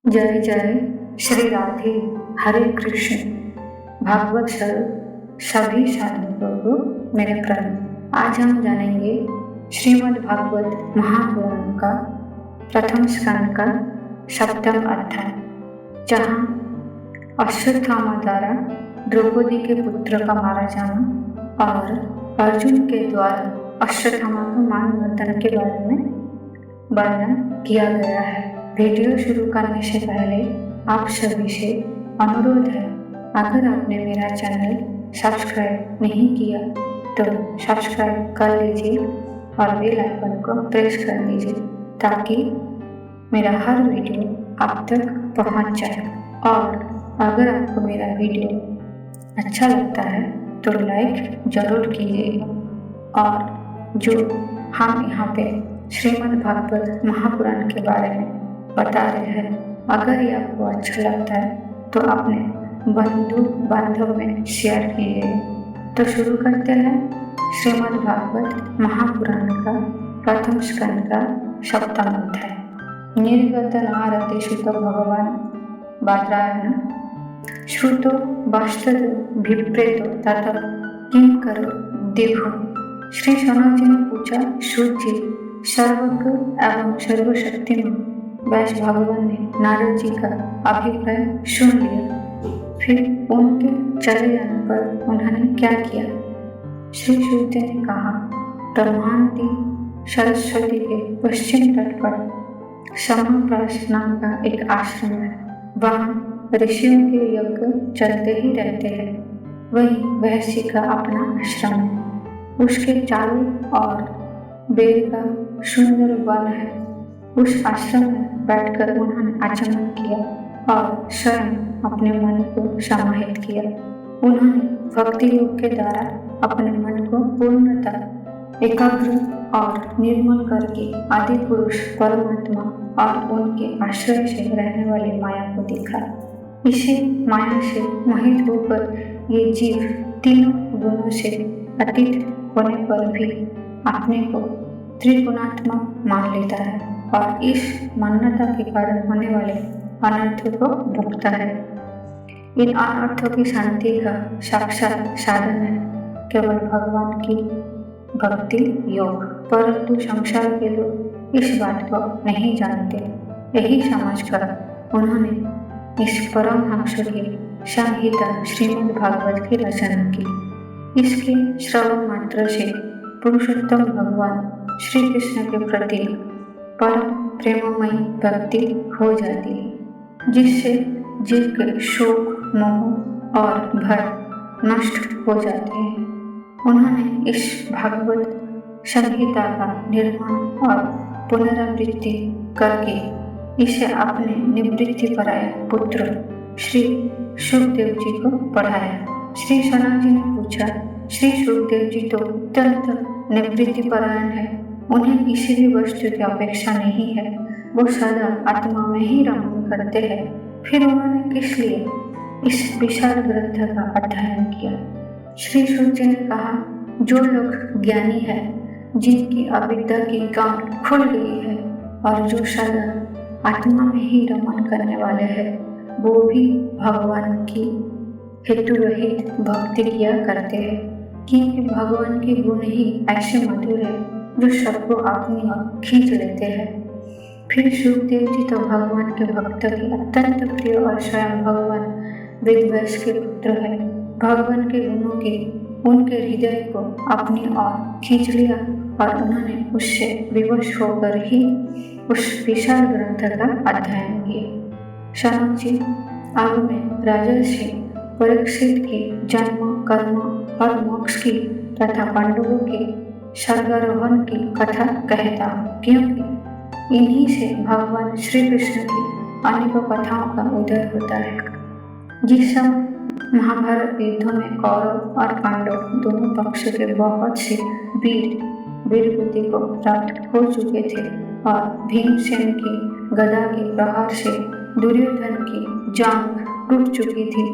जय जय श्री राधे, हरे कृष्ण। भागवत स्वरूप सभी साधकों को मेरे प्रणाम। आज हम जानेंगे श्रीमद् भागवत महापुराण का प्रथम स्कंद का 7वां अध्याय, जहाँ अश्वत्थामा द्वारा द्रौपदी के पुत्र का मारा जाना और अर्जुन के द्वारा अश्वत्थामा का मानवर्धन के बारे में वर्णन किया गया है। वीडियो शुरू करने से पहले आप सभी से अनुरोध है, अगर आपने मेरा चैनल सब्सक्राइब नहीं किया तो सब्सक्राइब कर लीजिए और बेल आइकन को प्रेस कर दीजिए ताकि मेरा हर वीडियो आप तक पहुंच जाए। और अगर आपको मेरा वीडियो अच्छा लगता है तो लाइक जरूर कीजिएगा। और जो हम यहाँ पे श्रीमद् भागवत महापुराण के बारे में बता रहे हैं, अगर ये आपको अच्छा लगता है तो अपने बंधु बांधव में शेयर कीजिए। तो शुरू करते हैं श्रीमद् भागवत महापुराण का प्रथम स्कंद का 7वां अध्याय। निर्गत नारते श्रुतो भगवान बादरायण श्रुतो वास्तव विप्रेतो तथा किम करो देखो। श्री सनत जी ने पूछा, श्रुत जी सर्वज्ञ एवं सर्वशक्तिमान व्यास भगवान ने नारद जी का अभिप्राय सुन लिया। फिर उनके चले जाने पर उन्होंने क्या किया? श्री सूत जी ने कहा, ब्रह्मांडी सरस्वती के पश्चिम तट पर समाप्रास नाम का एक आश्रम है। वहाँ ऋषियों के यज्ञ चलते ही रहते हैं। वही वैश्य का अपना आश्रम है। उसके चारों ओर बेल का सुंदर वन है। उस आश्रम में बैठकर उन्होंने आचमन किया और स्वयं अपने मन को समाहित किया। उन्होंने भक्ति योग के द्वारा अपने मन को पूर्णतः एकाग्र और निर्मल करके आदि पुरुष परमात्मा और उनके आश्रय से रहने वाली माया को देखा। इसी माया से मोहित होकर ये जीव तीनों गुणों से अतीत होने पर भी अपने को त्रिगुणात्मक मान लेता है और इस मान्यता के कारण होने वाले अनर्थों को भोगता है। इन अनर्थों की शांति का साक्षात साधन है केवल भगवान की भक्ति योग, परंतु संसार के लोग इस बात को नहीं जानते। यही समझकर उन्होंने इस परमहंस की संहिता श्रीमद् भागवत की रचना की। इसके श्रवण मात्र से पुरुषोत्तम भगवान श्री कृष्ण के प्रति परम प्रेममयी भक्ति हो जाती है, जिससे जीव के शोक मोह और भय नष्ट हो जाते हैं। उन्होंने इस भागवत संहिता का निर्माण और पुनरावृत्ति करके इसे अपने निवृत्ति परायण पुत्र श्री सुखदेव जी को पढ़ाया। श्री सनत जी ने पूछा, श्री सुखदेव जी तो अत्यंत निवृत्ति परायण है, उन्हें किसी भी वस्तु की अपेक्षा नहीं है, वो सदा आत्मा में ही रमण करते हैं, फिर उन्होंने किस लिए इस विशाल ग्रंथ का अध्ययन किया? श्री सूत जी ने कहा, जो लोग ज्ञानी है, जिनकी अविद्या की गांठ खुल गई है और जो सदा आत्मा में ही रमण करने वाले हैं, वो भी भगवान की हेतु रहित भक्ति किया करते हैं, क्योंकि भगवान के गुण ही ऐसे मधुर है जो सबको अपनी ओर खींच लेते हैं। फिर सुखदेव जी तो भगवान के भक्त के अत्यंत प्रिय और स्वयं भगवान वेदव्यास के पुत्र है। भगवान के गुणों के उनके हृदय को अपनी ओर खींच लिया और उन्होंने उससे विवश होकर ही उस विशाल ग्रंथ का अध्ययन किया। सनत जी अब मैं राजर्षि परीक्षित के जन्म कर्म और मोक्ष की तथा पांडवों के स्वर्गारोहण की कथा कहता हूँ, क्योंकि इन्हीं से भगवान श्री कृष्ण की अनेकों कथाओं का उदय होता है। जिस समय महाभारत युद्धों में कौरव और पांडव दोनों पक्ष के बहुत से वीर वीरगति को प्राप्त हो चुके थे और भीमसेन की गदा के प्रहार से दुर्योधन की जांघ टूट चुकी थी,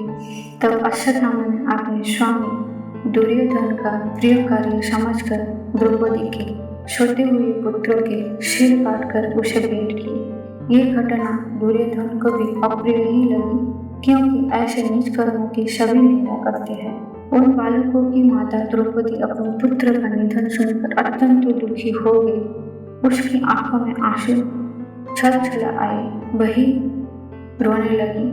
तब अश्वत्थामा ने अपने स्वामी दुर्योधन का प्रिय कार्य समझकर द्रौपदी के छोटे हुए पुत्रों के सिर काटकर उसे भेंट की। ये घटना दुर्योधन को भी अप्रिय ही लगी, क्योंकि ऐसे नीच कर्मों की सभी निंदा करते हैं। उन बालकों की माता द्रौपदी अपने पुत्र का निधन सुनकर अत्यंत दुखी हो गई। उसकी आंखों में आंसू छलछला आए, वही रोने लगी।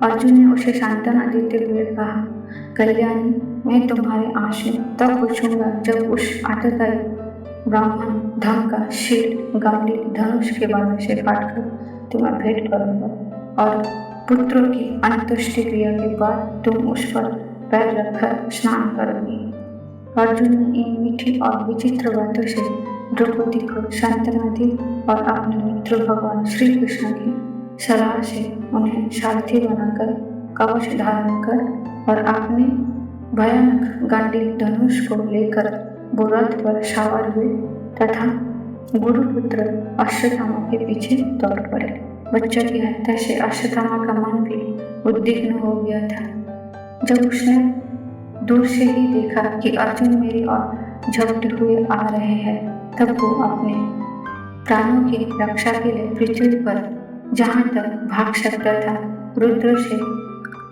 अर्जुन ने उसे सांत्वना देते हुए कहा, कल्याणी, मैं तुम्हारे आंसू तब पूछूंगा जब उस आतताई ब्राह्मण धन का शील गांडी धनुष के बाण से काटकर तुम्हें भेंट करूंगा, और पुत्रों की अंत्येष्टि क्रिया के बाद तुम उस पर पैर रखकर स्नान करोगी। अर्जुन ने इन मीठी और विचित्र बातों से द्रौपदी को सांत्वना दी और अपने मित्र भगवान श्री कृष्ण की सलाह से उन्हें सारथी बनाकर कवच धारण कर और अपने भयानक गांडी धनुष को लेकर वो रथ पर सवार हुए तथा गुरुपुत्र अश्वत्थामा के पीछे दौड़ पड़े। बच्चों की हत्या से अश्वत्थामा का मन भी उद्विग्न हो गया था। जब उसने दूर से ही देखा कि अर्जुन मेरी ओर झपटे हुए आ रहे हैं, तब वो अपने प्राणों की रक्षा के लिए पृथ्वी पर जहाँ तक भाग सकता था रुद्र से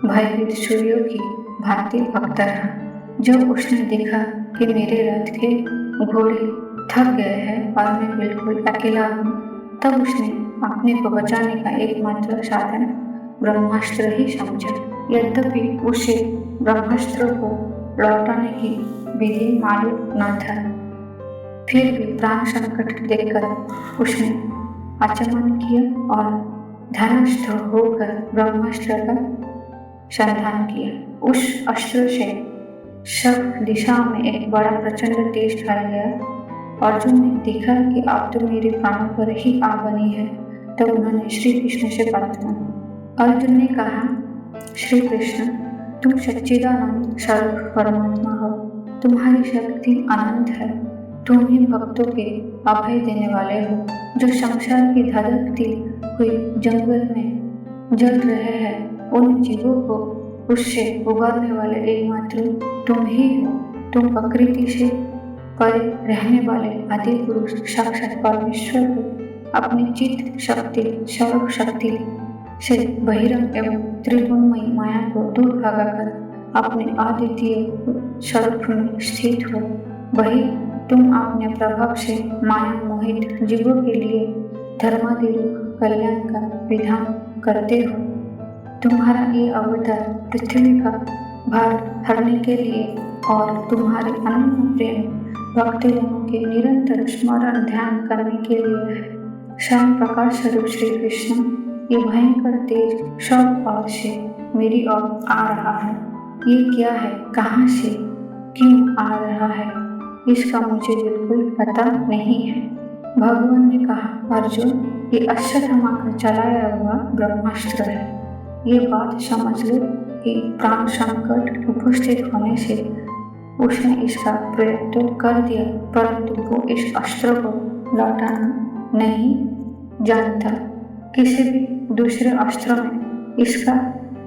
भयभीत सूर्यों की भांति भगता रहा। जब उसने देखा कि मेरे रथ के घोड़े थक गए हैं और मैं बिल्कुल अकेला हूँ, तब उसने अपने को बचाने का एकमात्र साधन ब्रह्मास्त्र ही समझा। यद्यपि उसे ब्रह्मास्त्र को लौटाने की विधि मालूम न था, फिर भी प्राण संकट देखकर उसने आचमन किया और ध्यानस्थ होकर ब्रह्मास्त्र का संधान किया। उस अस्त्र से सब दिशा में एक बड़ा प्रचंड तेज फैल गया। अर्जुन ने देखा कि अब तो मेरे प्राणों पर ही आ बनी है, तब उन्होंने श्री कृष्ण से प्रार्थना की। अर्जुन ने कहा, श्री कृष्ण, तुम सच्चिदानंद स्वरूप परमात्मा हो, तुम्हारी शक्ति अनंत है। तुम ही भक्तों के अभय देने वाले हो, जो संसार की धधकती हुई जंगल में जल रहे हैं, उन जीवों को उससे उबारने वाले एकमात्र तुम ही हो। तुम प्रकृति से परे रहने वाले आदि पुरुष साक्षात परमेश्वर हो। अपनी चित्त शक्ति सर्व शक्ति से बहिरंग एवं त्रिगुणमयी माया को दूर भगाकर अपने अद्वितीय स्वरूप में स्थित हो। वही तुम अपने प्रभाव से माया मोहित जीवों के लिए धर्मादिरूप कल्याण का विधान करते हो। तुम्हारा ये अवतार पृथ्वी का भार हरने के लिए और तुम्हारे अनन्य प्रेम भक्तजनों के निरंतर स्मरण ध्यान करने के लिए है। स्वयं प्रकाश स्वरूप श्री कृष्ण ये भयंकर तेज सब ओर से मेरी ओर आ रहा है। ये क्या है, कहाँ से, क्यों आ रहा है, इसका मुझे बिल्कुल पता नहीं है। भगवान ने कहा, अर्जुन, ये अश्वत्थामा का चलाया हुआ ब्रह्मास्त्र है। ये बात समझ लो कि प्राण संकट उपस्थित होने से उसने इसका प्रयोग तो कर दिया, परंतु वो इस अस्त्र को लौटाना नहीं जानता। किसी भी दूसरे अस्त्र में इसका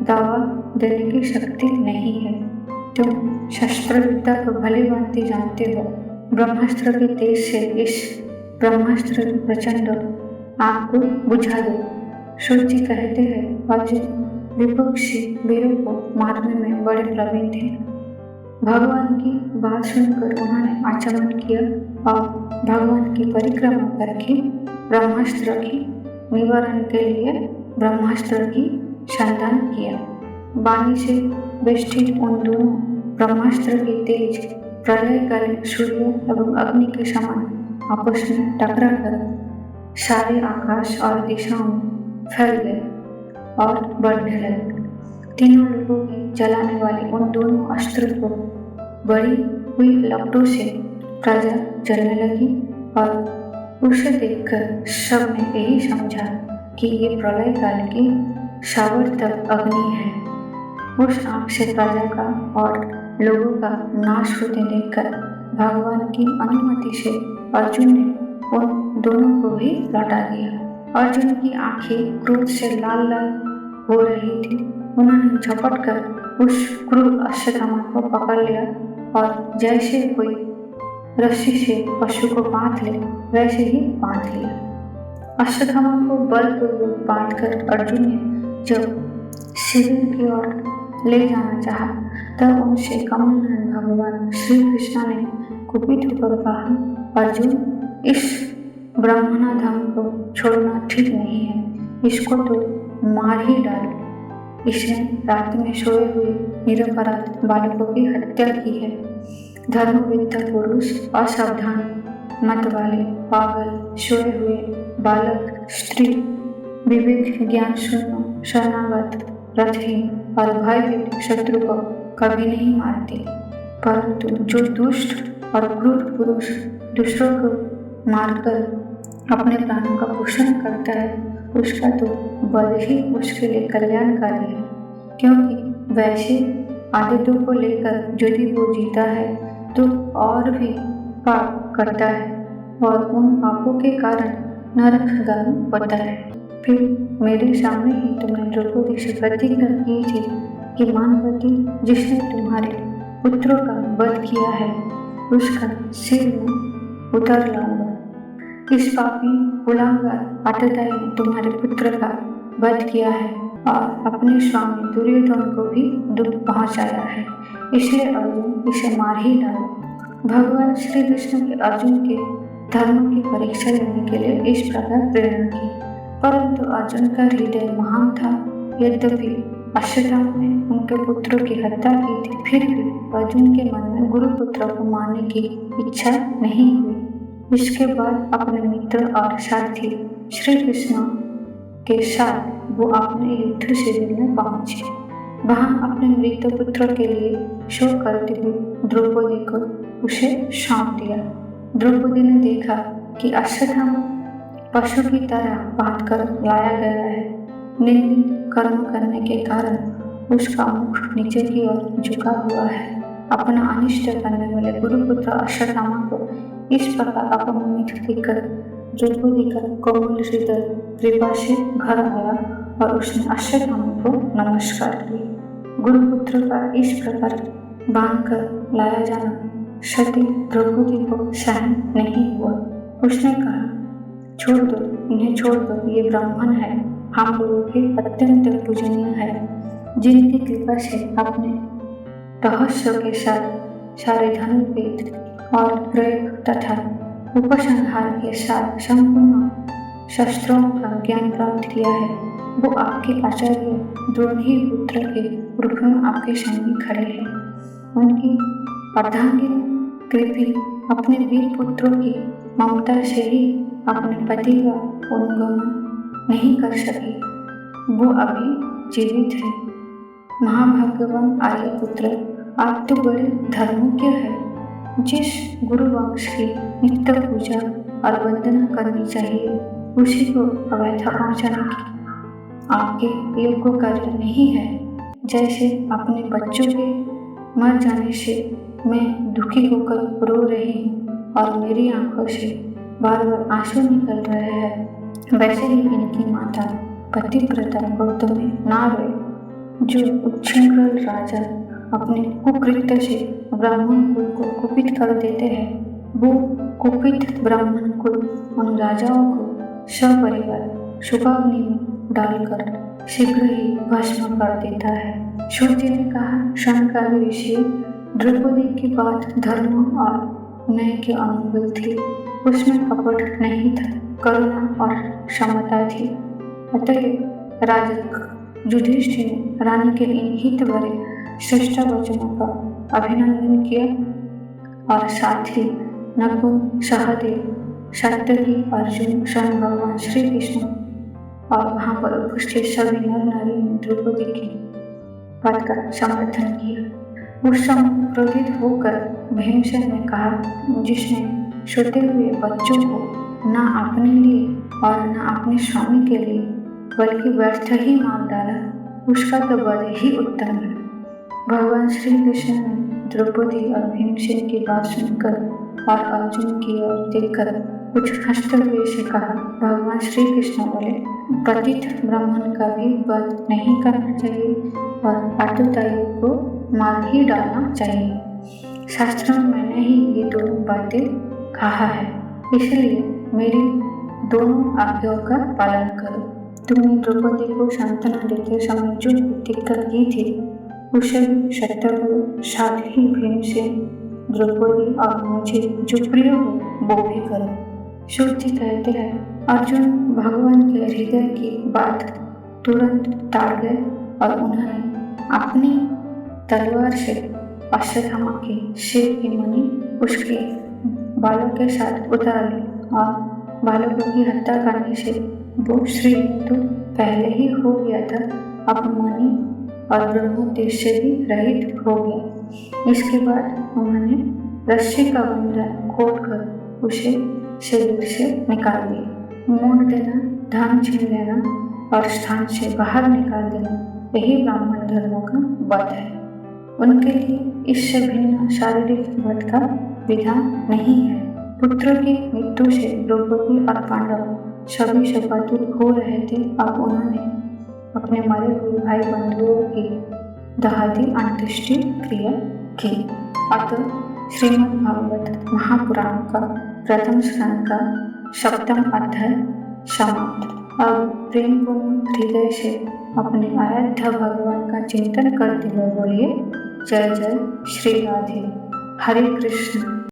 दावा देने की शक्ति नहीं है। तुम शस्त्र विद्या को भली भांति जानते हो। ब्रह्मास्त्र के तेज से इस ब्रह्मास्त्र प्रचंड आग को बुझा दो। सूर्य कहते हैं, अर्जुन विपक्षी वीरों को मारने में बड़े प्रवीण थे। भगवान की बात सुनकर उन्होंने आचमन किया और भगवान की परिक्रमा करके ब्रह्मास्त्र की निवारण के लिए ब्रह्मास्त्र की संधान किया। वाणी से बेष्टित उन दोनों ब्रह्मास्त्र के तेज प्रलयकालीन सूर्य एवं अग्नि के समान आपस में टकरा कर सारे आकाश और दिशाओं में फैल गए और बढ़ने लगे। तीनों लोगों की जलाने वाली उन दोनों अस्त्रों को बड़ी हुई लपटों से प्रजा जलने लगी और उसे देखकर सब ने यही समझा कि ये प्रलय काल की सावर्तक अग्नि है। उस आग से प्रजा का और लोगों का नाश होते देखकर भगवान की अनुमति से अर्जुन ने उन दोनों को भी लौटा दिया। अर्जुन की आंखें क्रोध से लाल लाल हो रही थी। उन्होंने झपट कर उस क्रूर अश्वत्थामा को पकड़ लिया और जैसे कोई रस्सी से पशु को बांध ले वैसे ही बांध लिया। अश्वत्थामा को बलपूर्वक बांधकर अर्जुन ने जब शिविर की ओर ले जाना चाहा, तब उनसे कमलनयन भगवान श्री कृष्ण ने कुपित होकर कहा, अर्जुन, इस ब्राह्मणाधम को छोड़ना ठीक नहीं है, इसको तो मार ही डाल। इसने रात में सोए हुए निरपराध बालकों की हत्या की है। धर्मविद्ता पुरुष, असावधान मत वाले, पागल, सोए हुए बालक, स्त्री, विवेक ज्ञान शून्य, शरणागत, रथहीन और भयभीत शत्रु को कभी नहीं मारते, परंतु जो दुष्ट और क्रूर पुरुष दूसरों को मारकर अपने प्राणों का पोषण करता है, उसका तो वध ही उसके लिए कल्याणकारी है, क्योंकि वैसे आदतों को लेकर यदि वो जीता है तो और भी पाप करता है और उन पापों के कारण नरकगामी होता है। फिर मेरे सामने ही तुमने द्रौपदी से प्रतिज्ञा की थी कि मानवती जिसने तुम्हारे पुत्रों का वध किया है उसका सिर में उतार लाऊंगा। इस पापी उल्लंघन आतताई ने तुम्हारे पुत्र का वध किया है और अपने स्वामी दुर्योधन को भी दुख पहुंचाया है, इसलिए अर्जुन इसे मार ही डालो। भगवान श्री कृष्ण के अर्जुन के धर्म की परीक्षा लेने के लिए इस प्रकार प्रेरणा की, परंतु अर्जुन का हृदय महान था। यद्यपि अश्वत्थामा ने उनके पुत्रों की हत्या की थी, फिर भी अर्जुन के मन में गुरुपुत्र को मारने की इच्छा नहीं हुई। इसके बाद अपने मित्र और साथी श्री कृष्ण के साथ वो अपने युद्ध शिविर में पहुंचे। वहां अपने मृत पुत्र के लिए शोक करते हुए द्रौपदी को उसे सौंप दिया। द्रौपदी ने देखा कि अश्वत्थामा पशु की तरह बांधकर लाया गया है। निंदित कर्म करने के कारण उसका मुख नीचे की ओर झुका हुआ है। अपना अनिष्ट करने वाले गुरुपुत्र अश्वत्थामा को इस प्रकार अपमानित देखकर द्रौपदी का कोमल हृदय कृपा से भर आया और उसने अश्वत्थामा को नमस्कार किया। गुरुपुत्र का इस प्रकार बांधकर लाया जाना सती द्रौपदी को सहन नहीं हुआ। उसने कहा, छोड़ दो, इन्हें छोड़ दो, ये ब्राह्मण है, हम लोगों के अत्यंत पूजनीय है, जिनकी कृपा से अपने रहस्यों के साथ सारे धनुर्वेद और प्रयोग तथा उपसंहार के साथ संपूर्ण शस्त्रों का ज्ञान प्राप्त किया है। वो आपके आचार्य द्रोणी पुत्र के रूप में आपके सामने खड़े हैं। उनकी अर्धांगिनी कृपी अपने वीर पुत्रों की ममता से ही अपने पति का अनुगमन नहीं कर सकी। वो अभी जीवित है। महाभाग्यवान आर्यपुत्र, आप तो बड़े धर्मज्ञ हैं। जिस गुरु वंश की नित्य पूजा और वंदना करनी चाहिए उसी को अवैधा पहुंचाने की आपके योग्य कार्य नहीं है। जैसे अपने बच्चों के मर जाने से मैं दुखी होकर रो रही हूँ और मेरी आंखों से बार बार आंसू निकल रहे हैं, वैसे ही इनकी माता पतिव्रता गौतमी ना रोए। जो उच्छृंखल राजा अपने कुकृत्य से ब्राह्मण कुल को कुपित कर देते हैं, वो कुपित ब्राह्मण कुल उन राजाओं को सपरिवार शोकाग्नि में डालकर शीघ्र ही भस्म कर देता है। सूर्य ने कहा, शंकाली ऋषि, द्रौपदी की बात धर्म और न्याय के अनुकूल थी। उसमें कपट नहीं था, करुणा और क्षमता थी। अतः राजा युधिष्ठिर ने रानी के इन हित भरे श्रेष्ठ वचनों का अभिनंदन किया और साथ ही नकुल, सहदेव, सात्यकी, अर्जुन, स्वयं भगवान श्री कृष्ण और वहां पर उपस्थित सभी नर नारी ने द्रौपदी की बात का समर्थन किया। उस समय क्रोधित होकर भीमसेन ने कहा, जिसने सोते हुए बच्चों को न अपने लिए और न अपने स्वामी के लिए बल्कि व्यर्थ ही मार डाला, उसका तो वध ही उत्तम है। भगवान श्री कृष्ण ने द्रौपदी और भीमसेन की बात सुनकर और अर्जुन की ओर देखकर कुछ हंसते हुए से कहा, भगवान श्री कृष्ण बोले, पतित ब्राह्मण का भी वध नहीं करना चाहिए और आतताइयों को मार ही डालना चाहिए। शास्त्र में मैंने ही ये दोनों बातें कहा है, इसलिए मेरी दोनों आज्ञाओं का पालन करो। तुमने द्रौपदी को सांत्वना देते समय जो प्रतिज्ञा की थी उसे भी सत्य करो, साथ ही भीमसेन, द्रौपदी और मुझे जो प्रिय हो वो भी करो। सूत जी कहते हैं, अर्जुन भगवान के हृदय की बात तुरंत टाल गए और उन्होंने अपनी तलवार से अश्वत्थामा के सिर की मणि उसके बालों के साथ उतार ली और बालकों की हत्या करने से वो श्री तो पहले ही हो गया था, अब मणि और ब्रह्मोपदेश से भी रहित हो गया। इसके बाद उन्होंने रस्सी का बंधन खोलकर उसे शरीर से निकाल दिया। मोड़ देना, धन छीन लेना और स्थान से बाहर निकाल देना, यही ब्राह्मण धर्मों का वध है। उनके लिए इससे भिन्न शारीरिक वध का विधान नहीं है। पुत्रों की मृत्यु से द्रौपदी और पांडव सभी शोकातुर हो रहे थे। अब उन्होंने अपने मरे हुए भाई बंधुओं की दहादी अंत्येष्टि क्रिया की। अतः श्रीमद् भागवत महापुराण का प्रथम स्कंद का 7वां अध्याय समाप्त। अब प्रेमपूर्ण हृदय से अपने आराध्य भगवान का चिंतन करते हुए बोलिए, जय जय श्री राधे। हरे कृष्ण।